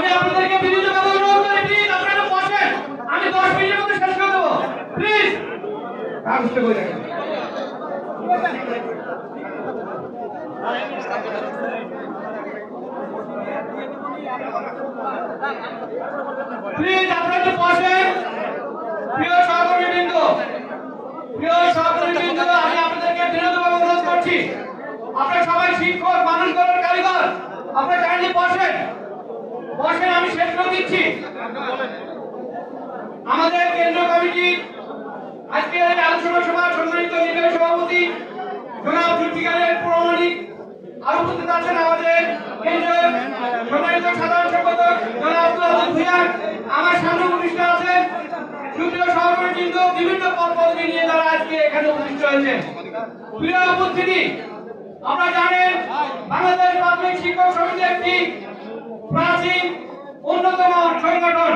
আমি আপনাদেরকে বিনীতভাবে অনুরোধ করি, প্লিজ আপনারা বসেন, আমি 10 মিনিটের মধ্যে শেষ করে দেবো, প্লিজ। কাগজটা কই রাখেন? প্লিজ আপনারা একটু বসেন। প্রিয় সহকর্মীবৃন্দ, আমি আপনাদেরকে বিনীতভাবে অনুরোধ করছি, আপনারা সবাই শিক্ষক, মানুষ গড়ার কারিগর, আপনারা কাইন্ডলি বসেন, আমি শেষ করে দিচ্ছি। আমাদের কেন্দ্রীয় কমিটি আজকের এই আলোচনা সভা সম্মানিত নির্বাহী সভাপতি জনাব জুলফিকারের প্রমাণিক, আর উপস্থিত আছেন আমাদের কেন্দ্রীয় সম্মানিত সাধারণ সম্পাদক জনাব আব্দুল আজম ভূঁইয়া, আমার সামনে উপস্থিত আছেন সুপ্রিয় সহকর্মীবৃন্দ, বিভিন্ন পদ পদবি নিয়ে যারা আজকে এখানে উপস্থিত হয়েছে। প্রিয় উপস্থিতি, আপনারা জানেন বাংলাদেশ প্রাথমিক শিক্ষক সমিতি একটি প্রাচীন অন্যতম সংগঠন।